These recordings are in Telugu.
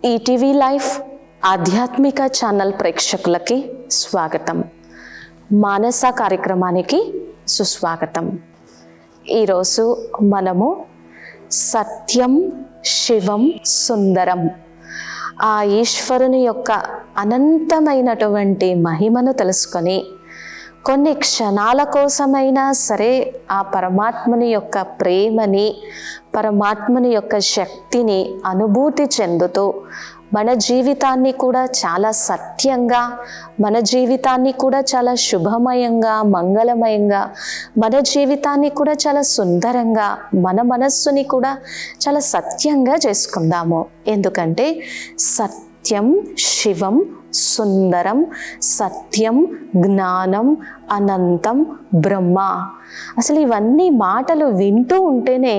ఈటీవీ లైఫ్ ఆధ్యాత్మిక ఛానల్ ప్రేక్షకులకి స్వాగతం. మానస కార్యక్రమానికి సుస్వాగతం. ఈరోజు మనము సత్యం, శివం, సుందరం ఆ ఈశ్వరుని యొక్క అనంతమైనటువంటి మహిమను తెలుసుకొని కొన్ని క్షణాల కోసమైనా సరే ఆ పరమాత్మని యొక్క ప్రేమని, పరమాత్మని యొక్క శక్తిని అనుభూతి చెందుతూ మన జీవితాన్ని కూడా చాలా సత్యంగా, మన జీవితాన్ని కూడా చాలా శుభమయంగా, మంగళమయంగా, మన జీవితాన్ని కూడా చాలా సుందరంగా, మన మనస్సుని కూడా చాలా సత్యంగా చేసుకుందాము. ఎందుకంటే సత్యం, శివం, సుందరం, సత్యం, జ్ఞానం, అనంతం, బ్రహ్మ. అసలు ఇవన్నీ మాటలు వింటూ ఉంటేనే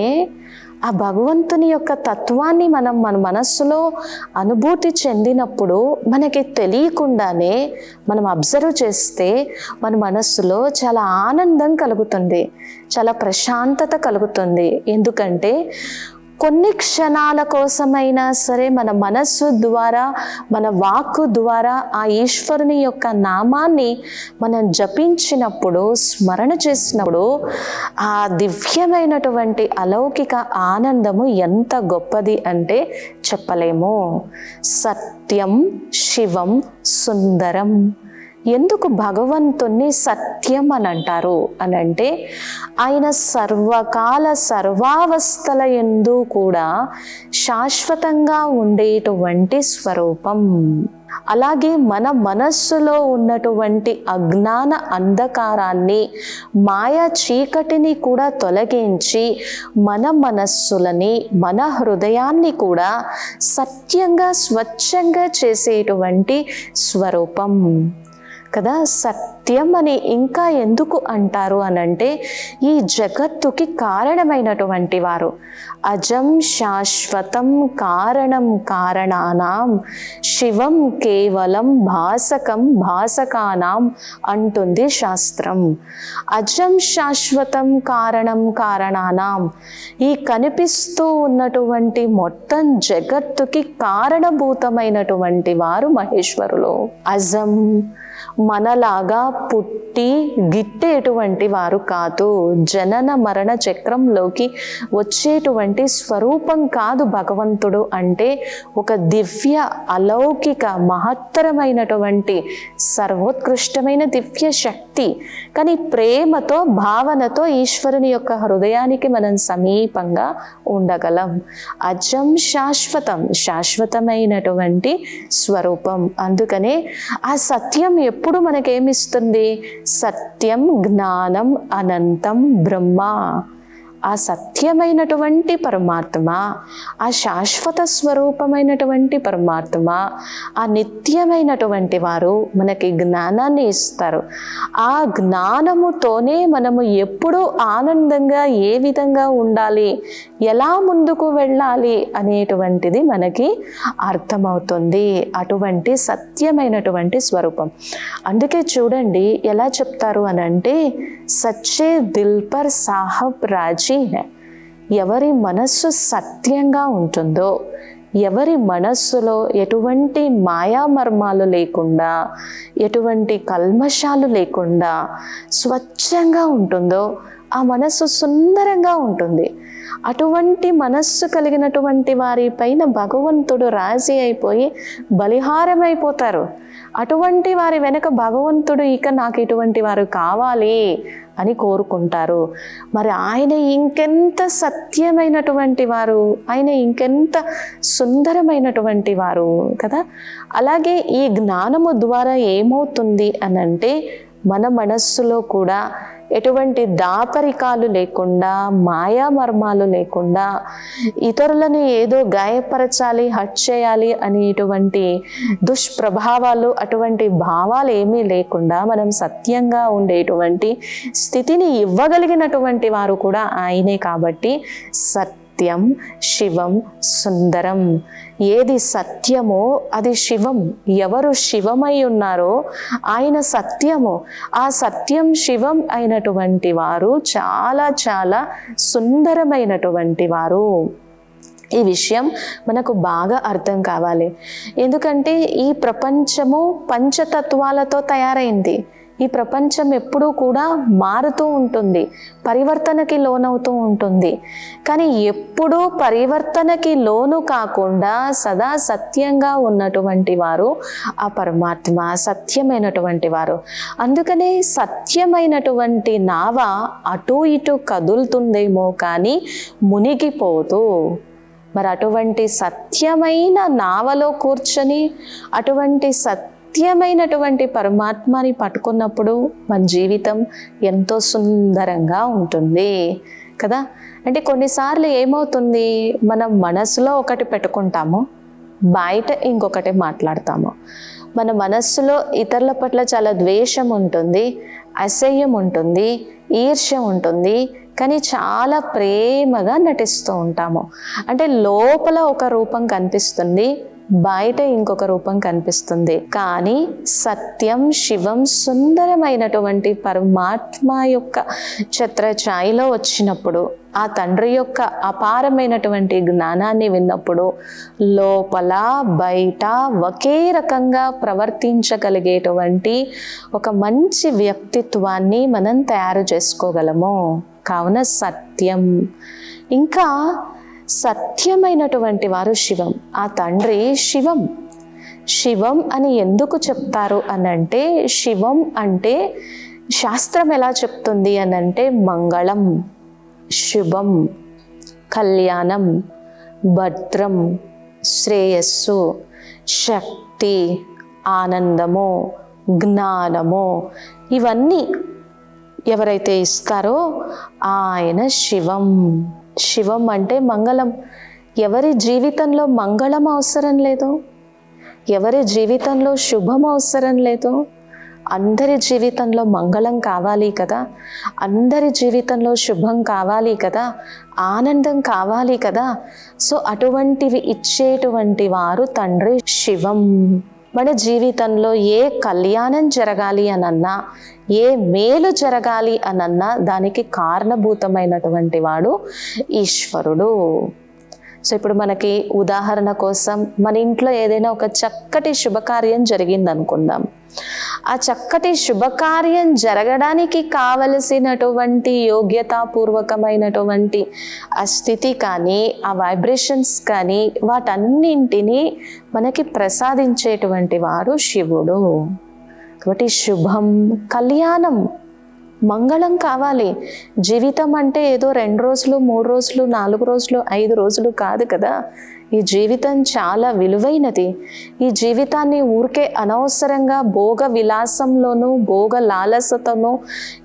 ఆ భగవంతుని యొక్క తత్వాన్ని మన మనస్సులో అనుభూతి చెందినప్పుడు మనకి తెలియకుండానే మనం అబ్జర్వ్ చేస్తే మన మనస్సులో చాలా ఆనందం కలుగుతుంది, చాలా ప్రశాంతత కలుగుతుంది. ఎందుకంటే కొన్ని క్షణాల కోసమైనా సరే మన మనస్సు ద్వారా, మన వాక్కు ద్వారా ఆ ఈశ్వరుని యొక్క నామాన్ని మనం జపించినప్పుడు, స్మరణ చేసినప్పుడు ఆ దివ్యమైనటువంటి అలౌకిక ఆనందము ఎంత గొప్పది అంటే చెప్పలేము. సత్యం, శివం, సుందరం. ఎందుకు భగవంతుణ్ణి సత్యం అని అంటారు అని అంటే ఆయన సర్వకాల సర్వావస్థల యందు కూడా శాశ్వతంగా ఉండేటువంటి స్వరూపం. అలాగే మన మనస్సులో ఉన్నటువంటి అజ్ఞాన అంధకారాన్ని, మాయా చీకటిని కూడా తొలగించి మన మనస్సులని, మన హృదయాన్ని కూడా సత్యంగా, స్వచ్ఛంగా చేసేటువంటి స్వరూపం కదా. సత్యం అని ఇంకా ఎందుకు అంటారు అనంటే ఈ జగత్తుకి కారణమైనటువంటి వారు. అజం శాశ్వతం కారణం కారణానాం శివం కేవలం భాసకం భాసకానాం అంటుంది శాస్త్రం. అజం శాశ్వతం కారణం కారణానాం, ఈ కనిపిస్తూ ఉన్నటువంటి మొత్తం జగత్తుకి కారణభూతమైనటువంటి వారు మహేశ్వరులు. అజం మనలాగా పుట్టి గిట్టేటువంటి వారు కాదు, జనన మరణ చక్రంలోకి వచ్చేటువంటి స్వరూపం కాదు భగవంతుడు. అంటే ఒక దివ్య అలౌకిక మహత్తరమైనటువంటి సర్వోత్కృష్టమైన దివ్య శక్తి. కానీ ప్రేమతో, భావనతో ఈశ్వరుని యొక్క హృదయానికి మనం సమీపంగా ఉండగలం. అజం శాశ్వతం, శాశ్వతమైనటువంటి స్వరూపం. అందుకనే ఆ సత్యం ఎప్పుడు మనకేమిస్తుంది? సత్యం, జ్ఞానం, అనంతం, బ్రహ్మ. ఆ సత్యమైనటువంటి పరమాత్మ, ఆ శాశ్వత స్వరూపమైనటువంటి పరమాత్మ, ఆ నిత్యమైనటువంటి వారు మనకి జ్ఞానాన్ని ఇస్తారు. ఆ జ్ఞానముతోనే మనము ఎప్పుడూ ఆనందంగా ఏ విధంగా ఉండాలి, ఎలా ముందుకు వెళ్ళాలి అనేటువంటిది మనకి అర్థమవుతుంది. అటువంటి సత్యమైనటువంటి స్వరూపం. అందుకే చూడండి ఎలా చెప్తారు అని అంటే సచ్చే దిల్ పర్ సాహబ్ రాజీ హై. ఎవరి మనస్సు సత్యంగా ఉంటుందో, ఎవరి మనస్సులో ఎటువంటి మాయామర్మాలు లేకుండా, ఎటువంటి కల్మషాలు లేకుండా స్వచ్ఛంగా ఉంటుందో ఆ మనస్సు సుందరంగా ఉంటుంది. అటువంటి మనస్సు కలిగినటువంటి వారి పైన భగవంతుడు రాజీ అయిపోయి బలిహారమైపోతారు. అటువంటి వారి వెనక భగవంతుడు ఇక నాకు ఇటువంటి వారు కావాలి అని కోరుకుంటారు. మరి ఆయన ఇంకెంత సత్యమైనటువంటి వారు, ఆయన ఇంకెంత సుందరమైనటువంటి వారు కదా. అలాగే ఈ జ్ఞానము ద్వారా ఏమవుతుంది అనంటే మన మనస్సులో కూడా ఎటువంటి దాపరికాలు లేకుండా, మాయామర్మాలు లేకుండా, ఇతరులను ఏదో గాయపరచాలి, హట్ చేయాలి అనేటువంటి దుష్ప్రభావాలు, అటువంటి భావాలు ఏమీ లేకుండా మనం సత్యంగా ఉండేటువంటి స్థితిని ఇవ్వగలిగినటువంటి వారు కూడా ఆయనే. కాబట్టి సత్యం, శివం, సుందరం. ఏది సత్యమో అది శివం. ఎవరు శివమై ఉన్నారో ఆయన సత్యము. ఆ సత్యం, శివం అయినటువంటి వారు చాలా చాలా సుందరమైనటువంటి వారు. ఈ విషయం మనకు బాగా అర్థం కావాలి. ఎందుకంటే ఈ ప్రపంచము పంచతత్వాలతో తయారైంది. ఈ ప్రపంచం ఎప్పుడూ కూడా మారుతూ ఉంటుంది, పరివర్తనకి లోనవుతూ ఉంటుంది. కానీ ఎప్పుడూ పరివర్తనకి లోను కాకుండా సదా సత్యంగా ఉన్నటువంటి వారు ఆ పరమాత్మ, సత్యమైనటువంటి వారు. అందుకనే సత్యమైనటువంటి నావ అటు ఇటు కదులుతుందేమో కానీ మునిగిపోదు. మరి అటువంటి సత్యమైన నావలో కూర్చొని అటువంటి సత్యమైనటువంటి పరమాత్మని పట్టుకున్నప్పుడు మన జీవితం ఎంతో సుందరంగా ఉంటుంది కదా. అంటే కొన్నిసార్లు ఏమవుతుంది, మనం మనసులో ఒకటి పెట్టుకుంటాము, బయట ఇంకొకటి మాట్లాడతాము. మన మనస్సులో ఇతరుల పట్ల చాలా ద్వేషం ఉంటుంది, అసహ్యం ఉంటుంది, ఈర్ష్య ఉంటుంది, కానీ చాలా ప్రేమగా నటిస్తూ ఉంటాము. అంటే లోపల ఒక రూపం కనిపిస్తుంది, బయట ఇంకొక రూపం కనిపిస్తుంది. కానీ సత్యం, శివం, సుందరమైనటువంటి పరమాత్మ యొక్క ఛత్రఛాయలో వచ్చినప్పుడు, ఆ తండ్రి యొక్క అపారమైనటువంటి జ్ఞానాన్ని విన్నప్పుడు లోపల బయట ఒకే రకంగా ప్రవర్తించగలిగేటువంటి ఒక మంచి వ్యక్తిత్వాన్ని మనం తయారు చేసుకోగలము. కావున సత్యం, ఇంకా సత్యమైనటువంటి వారు శివం. ఆ తండ్రి శివం. శివం అని ఎందుకు చెప్తారు అనంటే, శివం అంటే శాస్త్రం ఎలా చెప్తుంది అనంటే మంగళం, శుభం, కళ్యాణం, భద్రం, శ్రేయస్సు, శక్తి, ఆనందము, జ్ఞానము, ఇవన్నీ ఎవరైతే ఇస్తారో ఆయన శివం. శివం అంటే మంగళం. ఎవరి జీవితంలో మంగళం అవసరం లేదు, ఎవరి జీవితంలో శుభం అవసరం లేదు. అందరి జీవితంలో మంగళం కావాలి కదా, అందరి జీవితంలో శుభం కావాలి కదా, ఆనందం కావాలి కదా. సో అటువంటివి ఇచ్చేటువంటి వారు తండ్రి శివం. మన జీవితంలో ఏ కళ్యాణం జరగాలి అనన్నా, ఏ మేలు జరగాలి అనన్నా దానికి కారణభూతమైనటువంటి వాడు ఈశ్వరుడు. సో ఇప్పుడు మనకి ఉదాహరణ కోసం మన ఇంట్లో ఏదైనా ఒక చక్కటి శుభకార్యం జరిగింది అనుకుందాం. ఆ చక్కటి శుభకార్యం జరగడానికి కావలసినటువంటి యోగ్యతాపూర్వకమైనటువంటి ఆ స్థితి కానీ, ఆ వైబ్రేషన్స్ కానీ, వాటన్నింటినీ మనకి ప్రసాదించేటువంటి వారు శివుడు. కాబట్టి శుభం, కళ్యాణం, మంగళం కావాలి. జీవితం అంటే ఏదో 2 రోజులు, 3 రోజులు, 4 రోజులు, 5 రోజులు కాదు కదా. ఈ జీవితం చాలా విలువైనది. ఈ జీవితాన్ని ఊరికే అనవసరంగా భోగ విలాసంలోనూ, భోగ లాలసతను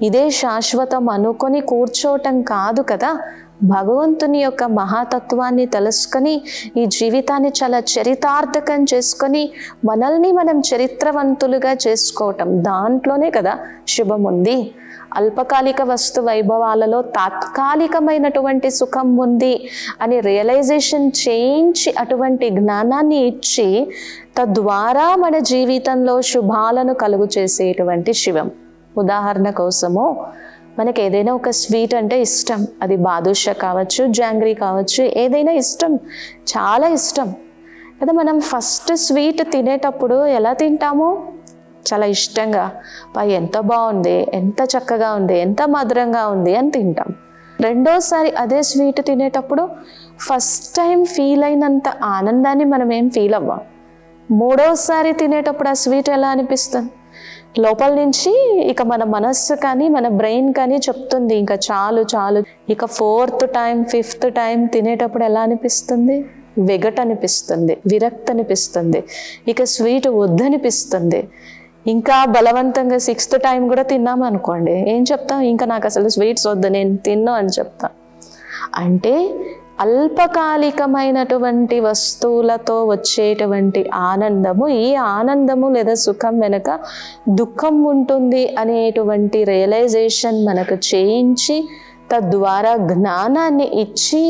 ఇదే శాశ్వతం అనుకొని కూర్చోవటం కాదు కదా. భగవంతుని యొక్క మహాతత్వాన్ని తెలుసుకొని ఈ జీవితాన్ని చాలా చరితార్థకం చేసుకొని మనల్ని మనం చరిత్రవంతులుగా చేసుకోవటం, దాంట్లోనే కదా శుభం ఉంది. అల్పకాలిక వస్తు వైభవాలలో తాత్కాలికమైనటువంటి సుఖం ఉంది అని రియలైజేషన్ చేయించి అటువంటి జ్ఞానాన్ని ఇచ్చి తద్వారా మన జీవితంలో శుభాలను కలుగు చేసేటువంటి శివం. ఉదాహరణ కోసము మనకి ఏదైనా ఒక స్వీట్ అంటే ఇష్టం, అది బాదుషా కావచ్చు, జాంగ్రీ కావచ్చు, ఏదైనా ఇష్టం, చాలా ఇష్టం కదా. మనం ఫస్ట్ స్వీట్ తినేటప్పుడు ఎలా తింటాము? చాలా ఇష్టంగా, ఎంత బాగుంది, ఎంత చక్కగా ఉంది, ఎంత మధురంగా ఉంది అని తింటాం. రెండోసారి అదే స్వీట్ తినేటప్పుడు ఫస్ట్ టైం ఫీల్ అయినంత ఆనందాన్ని మనం ఏం ఫీల్ అవ్వం. మూడోసారి తినేటప్పుడు ఆ స్వీట్ ఎలా అనిపిస్తుంది? లోపల నుంచి ఇక మన మనస్సు కానీ, మన బ్రెయిన్ కానీ చెప్తుంది ఇంకా చాలు చాలు. ఇక 4th టైం 5th టైం తినేటప్పుడు ఎలా అనిపిస్తుంది? వెగట్ అనిపిస్తుంది, విరక్తి అనిపిస్తుంది, ఇక స్వీట్ వద్దనిపిస్తుంది. ఇంకా బలవంతంగా 6th టైం కూడా తిన్నాము అనుకోండి, ఏం చెప్తాం? ఇంకా నాకు అసలు స్వీట్స్ వద్దు, నేను తిన్నా అని చెప్తా. అంటే అల్పకాలికమైనటువంటి వస్తువులతో వచ్చేటువంటి ఆనందము, ఈ ఆనందము లేదా సుఖం వెనుక దుఃఖం ఉంటుంది అనేటువంటి రియలైజేషన్ మనకు చేయించి తద్వారా జ్ఞానాన్ని ఇచ్చి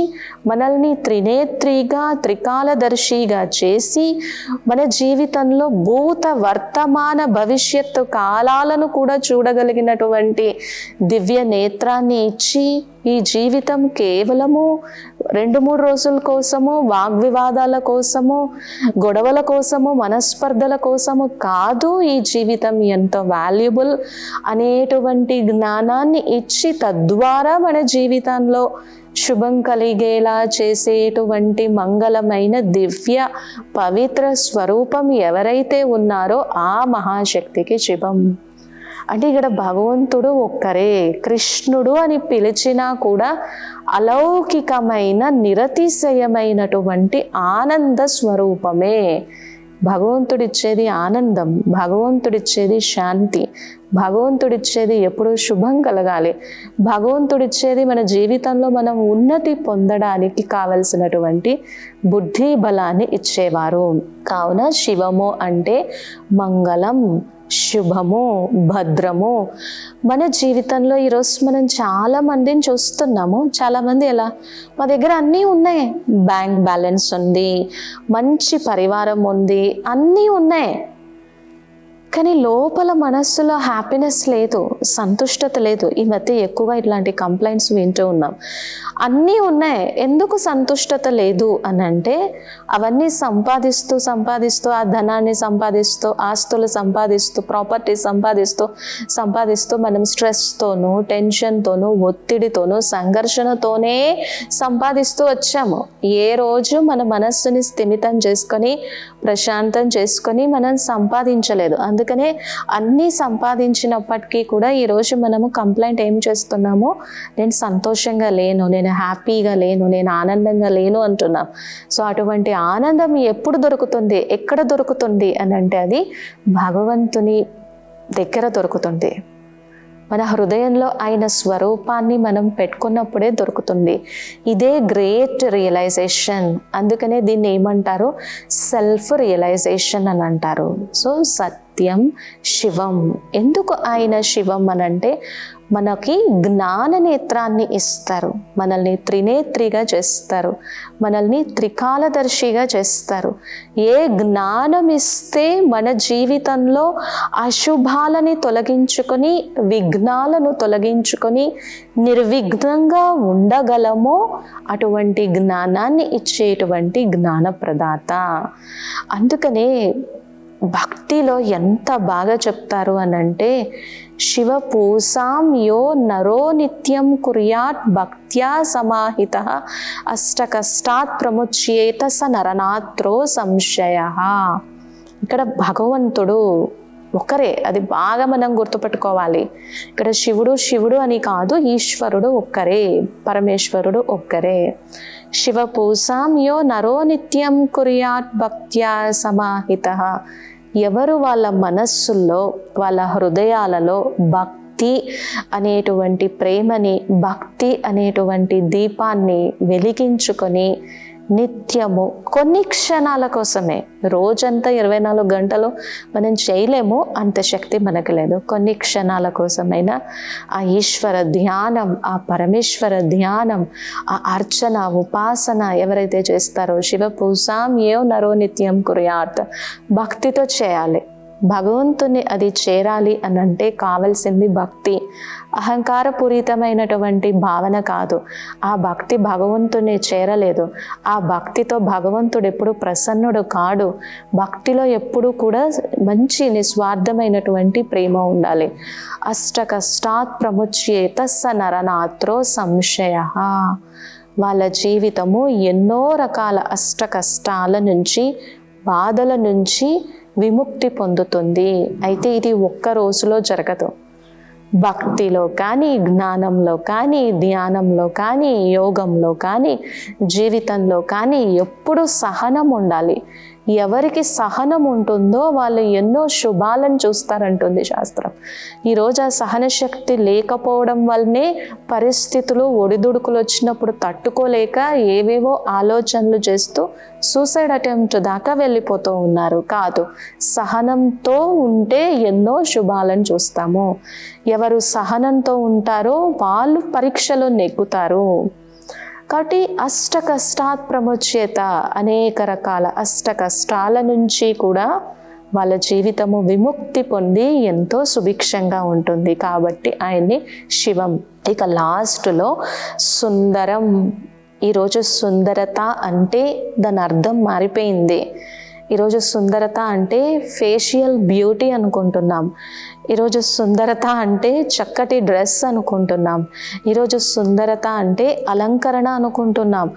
మనల్ని త్రినేత్రిగా, త్రికాలదర్శిగా చేసి మన జీవితంలో భూత, వర్తమాన, భవిష్యత్తు కాలాలను కూడా చూడగలిగినటువంటి దివ్య నేత్రాన్ని ఇచ్చి ఈ జీవితం కేవలము 2-3 రోజుల కోసము, వాగ్వివాదాల కోసము, గొడవల కోసము, మనస్పర్ధల కోసము కాదు. ఈ జీవితం ఎంత వాల్యుబుల్ అనేటువంటి జ్ఞానాన్ని ఇచ్చి తద్వారా మన జీవితంలో శుభం కలిగేలా చేసేటువంటి మంగళమైన దివ్య పవిత్ర స్వరూపం ఎవరైతే ఉన్నారో ఆ మహాశక్తికి శుభం. అంటే ఇక్కడ భగవంతుడు ఒక్కరే. కృష్ణుడు అని పిలిచినా కూడా అలౌకికమైన నిరతిశయమైనటువంటి ఆనంద స్వరూపమే. భగవంతుడిచ్చేది ఆనందం, భగవంతుడిచ్చేది శాంతి, భగవంతుడిచ్చేది ఎప్పుడూ శుభం కలగాలి, భగవంతుడిచ్చేది మన జీవితంలో మనం ఉన్నతి పొందడానికి కావలసినటువంటి బుద్ధి బలాన్ని ఇచ్చేవారు. కావున శివము అంటే మంగళం, శుభము, భద్రము. మన జీవితంలో ఈరోజు మనం చాలా మందిని చూస్తున్నాము. చాలామంది ఎలా, మా దగ్గర అన్నీ ఉన్నాయి, బ్యాంక్ బ్యాలెన్స్ ఉంది, మంచి పరివారం ఉంది, అన్నీ ఉన్నాయి, కానీ లోపల మనస్సులో హ్యాపీనెస్ లేదు, సంతుష్టత లేదు. ఈ మధ్య ఎక్కువగా ఇట్లాంటి కంప్లైంట్స్ వింటూ ఉన్నాం. అన్నీ ఉన్నాయి, ఎందుకు సంతుష్టత లేదు అని అంటే, అవన్నీ సంపాదిస్తూ ఆ ధనాన్ని సంపాదిస్తూ, ఆస్తులు సంపాదిస్తూ, ప్రాపర్టీ సంపాదిస్తూ మనం స్ట్రెస్తోనూ, టెన్షన్తోనూ, ఒత్తిడితోనూ, సంఘర్షణతోనే సంపాదిస్తూ వచ్చాము. ఏ రోజు మన మనస్సుని స్థిమితం చేసుకొని, ప్రశాంతం చేసుకొని మనం సంపాదించలేదు. అందుకనే అన్నీ సంపాదించినప్పటికీ కూడా ఈరోజు మనము కంప్లైంట్ ఏం చేస్తున్నాము, నేను సంతోషంగా లేను, నేను హ్యాపీగా లేను, నేను ఆనందంగా లేను అంటున్నాం. సో అటువంటి ఆనందం ఎప్పుడు దొరుకుతుంది, ఎక్కడ దొరుకుతుంది అని అంటే అది భగవంతుని దగ్గర దొరుకుతుంది. మన హృదయంలో ఆయన స్వరూపాన్ని మనం పెట్టుకున్నప్పుడే దొరుకుతుంది. ఇదే గ్రేట్ రియలైజేషన్. అందుకనే దీన్ని ఏమంటారు, సెల్ఫ్ రియలైజేషన్ అని అంటారు. సో సత్యం శివం. ఎందుకు ఆయన శివం అనంటే, మనకి జ్ఞాన నేత్రాన్ని ఇస్తారు, మనల్ని త్రినేత్రిగా చేస్తారు, మనల్ని త్రికాలదర్శిగా చేస్తారు. ఏ జ్ఞానం ఇస్తే మన జీవితంలో అశుభాలని తొలగించుకొని, విఘ్నాలను తొలగించుకొని నిర్విఘ్నంగా ఉండగలమో అటువంటి జ్ఞానాన్ని ఇచ్చేటువంటి జ్ఞానప్రదాత. అందుకనే భక్తిలో ఎంత బాగా చెప్తారు అనంటే, శివ పూసాం యో నరో నిత్యం కుర్యాత్ భక్త్యా సమాహిత అష్టకష్టాత్ ప్రముచ్యేత స నరనాత్రో సంశయ. ఇక్కడ భగవంతుడు ఒకరే, అది బాగా మనం గుర్తుపెట్టుకోవాలి. ఇక్కడ శివుడు అని కాదు, ఈశ్వరుడు ఒక్కరే, పరమేశ్వరుడు ఒక్కరే. శివ పూసాం యో నరో నిత్యం కుర్యాత్ భక్త్యా సమాహిత. ఎవరు వాళ్ళ మనస్సుల్లో, వాళ్ళ హృదయాలలో భక్తి అనేటువంటి ప్రేమని, భక్తి అనేటువంటి దీపాన్ని వెలిగించుకొని నిత్యము కొన్ని క్షణాల కోసమే, రోజంతా 24 గంటలు మనం చేయలేము, అంత శక్తి మనకు లేదు. కొన్ని క్షణాల కోసమైనా ఆ ఈశ్వర ధ్యానం, ఆ పరమేశ్వర ధ్యానం, ఆ అర్చన, ఉపాసన ఎవరైతే చేస్తారో, శివ పూసాం యో నరో నిత్యం కుర్యాత్, భక్తితో చేయాలి. భగవంతుని అది చేరాలి అని అంటే కావలసింది భక్తి. అహంకారపూరితమైనటువంటి భావన కాదు. ఆ భక్తి భగవంతుని చేరలేదు. ఆ భక్తితో భగవంతుడు ఎప్పుడు ప్రసన్నుడు కాడు. భక్తిలో ఎప్పుడు కూడా మంచి నిస్వార్థమైనటువంటి ప్రేమ ఉండాలి. అష్టకష్టాత్ ప్రముచ్యేత స నరనాత్రో సంశయ. వాళ్ళ జీవితము ఎన్నో రకాల అష్ట కష్టాల నుంచి, బాధల నుంచి విముక్తి పొందుతుంది. అయితే ఇది ఒక్క రోజులో జరగదు. భక్తిలో కానీ, జ్ఞానంలో కానీ, ధ్యానంలో కానీ, యోగంలో కానీ, జీవితంలో కానీ ఎప్పుడు సహనం ఉండాలి. ఎవరికి సహనం ఉంటుందో వాళ్ళు ఎన్నో శుభాలను చూస్తారంటుంది శాస్త్రం. ఈరోజు ఆ సహన శక్తి లేకపోవడం వల్లనే పరిస్థితులు, ఒడిదుడుకులు వచ్చినప్పుడు తట్టుకోలేక ఏవేవో ఆలోచనలు చేస్తూ సూసైడ్ అటెంప్ట్ దాకా వెళ్ళిపోతూ ఉన్నారు. కాదు, సహనంతో ఉంటే ఎన్నో శుభాలను చూస్తాము. ఎవరు సహనంతో ఉంటారో వాళ్ళు పరీక్షలో నెగ్గుతారు. కాబట్టి అష్ట కష్టాత్ ప్రముచ్యేత, అనేక రకాల అష్ట కష్టాల నుంచి కూడా వాళ్ళ జీవితము విముక్తి పొంది ఎంతో సుభిక్షంగా ఉంటుంది. కాబట్టి ఆయన్ని శివం. ఇక లాస్ట్లో సుందరం. ఈరోజు సుందరత అంటే దాని అర్థం మారిపోయింది. ఈరోజు సుందరత అంటే ఫేషియల్ బ్యూటీ అనుకుంటున్నాం. ఈరోజు సుందరత అంటే చక్కటి డ్రెస్ అనుకుంటున్నాం. ఈరోజు సుందరత అంటే అలంకరణ అనుకుంటున్నాం.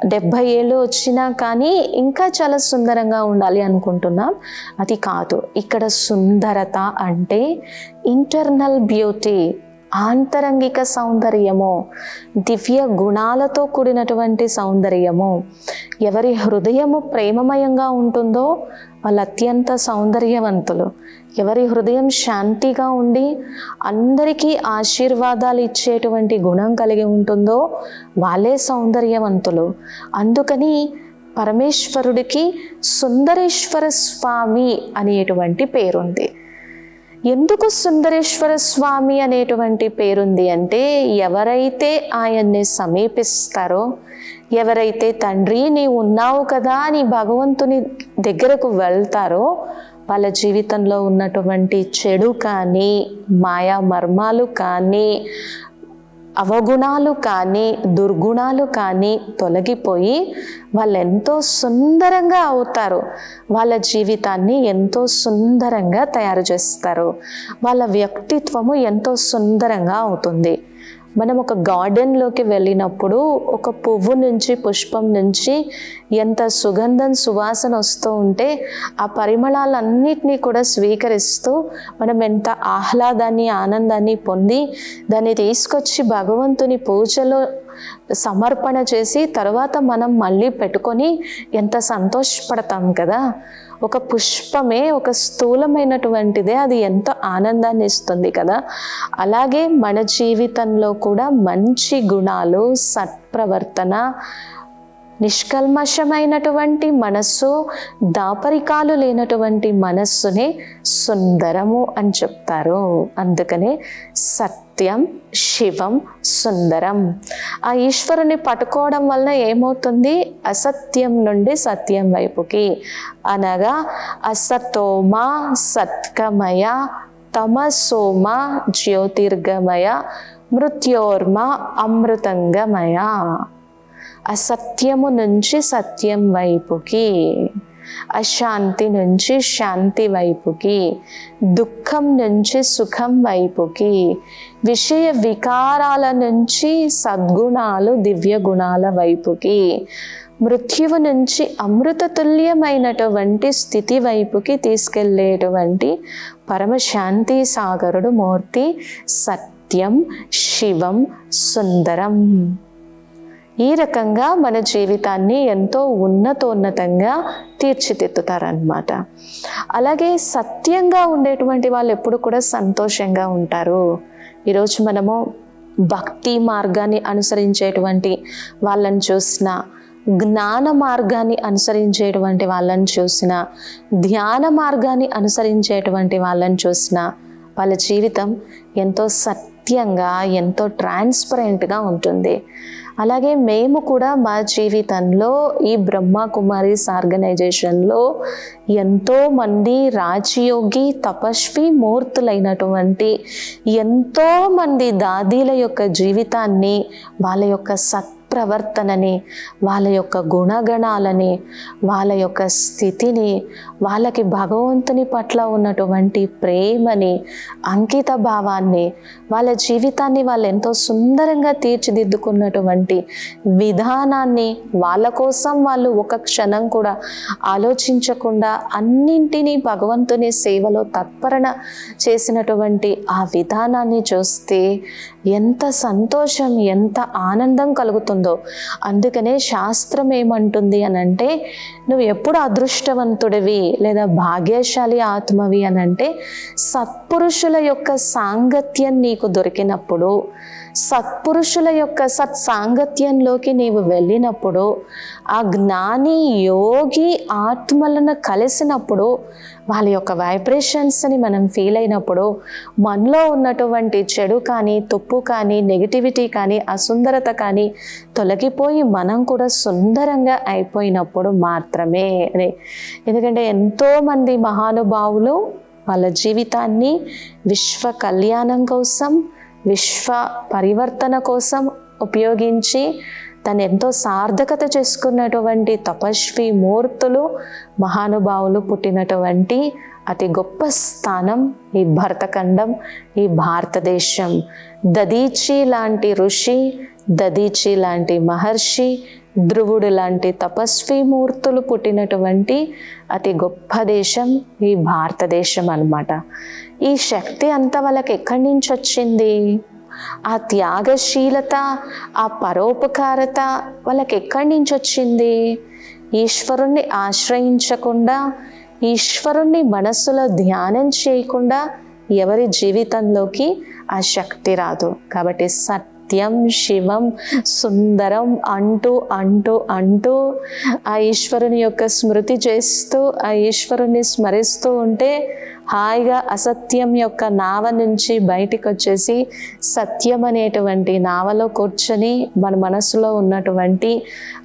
70 ఏళ్ళు వచ్చినా కానీ ఇంకా చాలా సుందరంగా ఉండాలి అనుకుంటున్నాం. అది కాదు. ఇక్కడ సుందరత అంటే ఇంటర్నల్ బ్యూటీ, ఆంతరంగిక సౌందర్యము, దివ్య గుణాలతో కూడినటువంటి సౌందర్యము. ఎవరి హృదయము ప్రేమమయంగా ఉంటుందో వాళ్ళు అత్యంత సౌందర్యవంతులు. ఎవరి హృదయం శాంతిగా ఉండి అందరికీ ఆశీర్వాదాలు ఇచ్చేటువంటి గుణం కలిగి ఉంటుందో వాళ్ళే సౌందర్యవంతులు. అందుకని పరమేశ్వరుడికి సుందరేశ్వర స్వామి అనేటువంటి పేరుంది. ఎందుకు సుందరేశ్వర స్వామి అనేటువంటి పేరుంది అంటే, ఎవరైతే ఆయన్ని సమీపిస్తారో, ఎవరైతే తండ్రి నీవు ఉన్నావు కదా అని భగవంతుని దగ్గరకు వెళ్తారో వాళ్ళ జీవితంలో ఉన్నటువంటి చెడు కానీ, మాయా మర్మాలు కానీ, అవగుణాలు కానీ, దుర్గుణాలు కానీ తొలగిపోయి వాళ్ళు ఎంతో సుందరంగా అవుతారు. వాళ్ళ జీవితాన్ని ఎంతో సుందరంగా తయారు చేస్తారు. వాళ్ళ వ్యక్తిత్వము ఎంతో సుందరంగా అవుతుంది. మనం ఒక గార్డెన్లోకి వెళ్ళినప్పుడు ఒక పువ్వు నుంచి, పుష్పం నుంచి ఎంత సుగంధం, సువాసన వస్తూ ఉంటే ఆ పరిమళాలన్నిటినీ కూడా స్వీకరిస్తూ మనం ఎంత ఆహ్లాదాన్ని, ఆనందాన్ని పొంది దాన్ని తీసుకొచ్చి భగవంతుని పూజలో సమర్పణ చేసి తర్వాత మనం మళ్ళీ పెట్టుకొని ఎంత సంతోషపడతాం కదా. ఒక పుష్పమే, ఒక స్థూలమైనటువంటిదే, అది ఎంతో ఆనందాన్ని ఇస్తుంది కదా. అలాగే మన జీవితంలో కూడా మంచి గుణాలు, సత్ప్రవర్తన, నిష్కల్మషమైనటువంటి మనస్సు, దాపరికాలు లేనటువంటి మనస్సునే సుందరము అని చెప్తారు. అందుకనే సత్యం, శివం, సుందరం. ఆ ఈశ్వరుని పట్టుకోవడం వలన ఏమవుతుంది? అసత్యం నుండి సత్యం వైపుకి, అనగా అసతోమ సత్కమయ, తమసోమ జ్యోతిర్గమయ, మృత్యోర్మ అమృతంగమయ. అసత్యము నుంచి సత్యం వైపుకి, అశాంతి నుంచి శాంతి వైపుకి, దుఃఖం నుంచి సుఖం వైపుకి, విషయ వికారాల నుంచి సద్గుణాలు, దివ్య గుణాల వైపుకి, మృత్యువు నుంచి అమృతతుల్యమైనటువంటి స్థితి వైపుకి తీసుకెళ్ళేటువంటి పరమశాంతి సాగరుడు మూర్తి సత్యం, శివం, సుందరం. ఈ రకంగా మన జీవితాన్ని ఎంతో ఉన్నతంగా తీర్చిదిద్దుతారనమాట. అలాగే సత్యంగా ఉండేటువంటి వాళ్ళు ఎప్పుడు కూడా సంతోషంగా ఉంటారు. ఈరోజు మనము భక్తి మార్గాన్ని అనుసరించేటువంటి వాళ్ళని చూసినా, జ్ఞాన మార్గాన్ని అనుసరించేటువంటి వాళ్ళని చూసినా, ధ్యాన మార్గాన్ని అనుసరించేటువంటి వాళ్ళని చూసినా వాళ్ళ జీవితం ఎంతో సత్యంగా, ఎంతో ట్రాన్స్పరెంట్గా ఉంటుంది. అలాగే మేము కూడా మా జీవితంలో ఈ బ్రహ్మ కుమారీస్ ఆర్గనైజేషన్లో ఎంతోమంది రాజయోగి, తపస్వి మూర్తులైనటువంటి ఎంతోమంది దాదీల యొక్క జీవితాన్ని, వాళ్ళ యొక్క ప్రవర్తనని, వాళ్ళ యొక్క గుణగణాలని, వాళ్ళ యొక్క స్థితిని, వాళ్ళకి భగవంతుని పట్ల ఉన్నటువంటి ప్రేమని, అంకిత భావాన్ని, వాళ్ళ జీవితాన్ని వాళ్ళు ఎంతో సుందరంగా తీర్చిదిద్దుకున్నటువంటి విధానాన్ని, వాళ్ళ కోసం వాళ్ళు ఒక క్షణం కూడా ఆలోచించకుండా అన్నింటినీ భగవంతుని సేవలో తత్పరణ చేసినటువంటి ఆ విధానాన్ని చూస్తే ఎంత సంతోషం, ఎంత ఆనందం కలుగుతుందో. అందుకనే శాస్త్రం ఏమంటుంది అనంటే, నువ్వు ఎప్పుడు అదృష్టవంతుడివి లేదా భాగ్యశాలి ఆత్మవి అనంటే, సత్పురుషుల యొక్క సాంగత్యం నీకు దొరికినప్పుడు, సత్పురుషుల యొక్క సత్సాంగత్యంలోకి నీవు వెళ్ళినప్పుడు, ఆ జ్ఞాని యోగి ఆత్మలను కలిసినప్పుడు, వాళ్ళ యొక్క వైబ్రేషన్స్ని మనం ఫీల్ అయినప్పుడు, మనలో ఉన్నటువంటి చెడు కానీ, తుప్పు కానీ, నెగిటివిటీ కానీ, అసుందరత కానీ తొలగిపోయి మనం కూడా సుందరంగా అయిపోయినప్పుడు మాత్రమే. ఎందుకంటే ఎంతోమంది మహానుభావులు వాళ్ళ జీవితాన్ని విశ్వ కళ్యాణం కోసం, విశ్వ పరివర్తన కోసం ఉపయోగించి తను ఎంతో సార్థకత చేసుకున్నటువంటి తపస్వి మూర్తులు, మహానుభావులు పుట్టినటువంటి అతి గొప్ప స్థానం ఈ భరతఖండం, ఈ భారతదేశం. దదీచి లాంటి ఋషి, దదీచి లాంటి మహర్షి, ధ్రువుడు లాంటి తపస్వి మూర్తులు పుట్టినటువంటి అతి గొప్ప దేశం ఈ భారతదేశం అన్నమాట. ఈ శక్తి అంతా వాళ్ళకి ఎక్కడి నుంచి వచ్చింది? ఆ త్యాగశీలత, ఆ పరోపకారత వాళ్ళకి ఎక్కడి నుంచి వచ్చింది? ఈశ్వరుణ్ణి ఆశ్రయించకుండా, ఈశ్వరుణ్ణి మనస్సులో ధ్యానం చేయకుండా ఎవరి జీవితంలోకి ఆ శక్తి రాదు. కాబట్టి సత్యం, శివం, సుందరం అంటూ అంటూ అంటూ ఆ ఈశ్వరుని యొక్క స్మృతి చేస్తూ, ఆ ఈశ్వరుని స్మరిస్తూ ఉంటే హాయిగా అసత్యం యొక్క నావ నుంచి బయటికి వచ్చేసి సత్యం అనేటువంటి నావలో కూర్చొని మన మనసులో ఉన్నటువంటి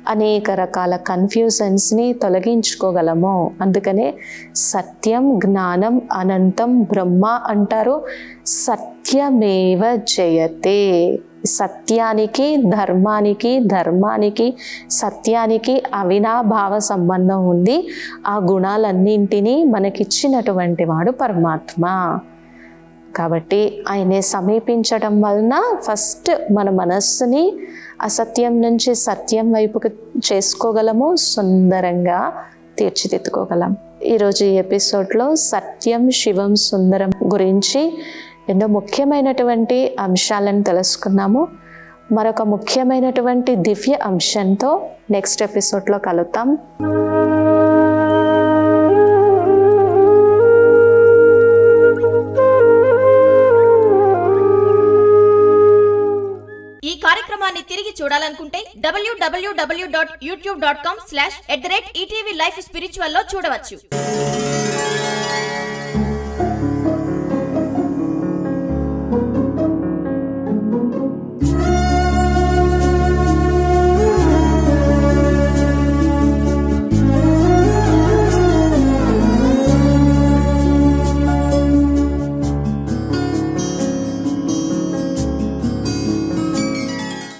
అనేక రకాల కన్ఫ్యూజన్స్ని తొలగించుకోగలము. అందుకనే సత్యం, జ్ఞానం, అనంతం బ్రహ్మ అంటారు. సత్యమేవ జయతే. సత్యానికి, ధర్మానికి, ధర్మానికి సత్యానికి అవినాభావ సంబంధం ఉంది. ఆ గుణాలన్నింటినీ మనకిచ్చినటువంటి వాడు పరమాత్మ. కాబట్టి ఆయనే సమీపించడం వలన ఫస్ట్ మన మనస్సుని అసత్యం నుంచి సత్యం వైపుకి చేసుకోగలము, సుందరంగా తీర్చిదిద్దుకోగలం. ఈరోజు ఈ ఎపిసోడ్లో సత్యం, శివం, సుందరం గురించి ఎన్నో ముఖ్యమైనటువంటి అంశాలను తెలుసుకున్నాము. మరొక ముఖ్యమైనటువంటి దివ్య అంశంతో నెక్స్ట్ ఎపిసోడ్లో కలుద్దాం. ఈ కార్యక్రమాన్ని తిరిగి చూడాలనుకుంటే www.youtube.com/@ETV Life Spiritual లో చూడవచ్చు.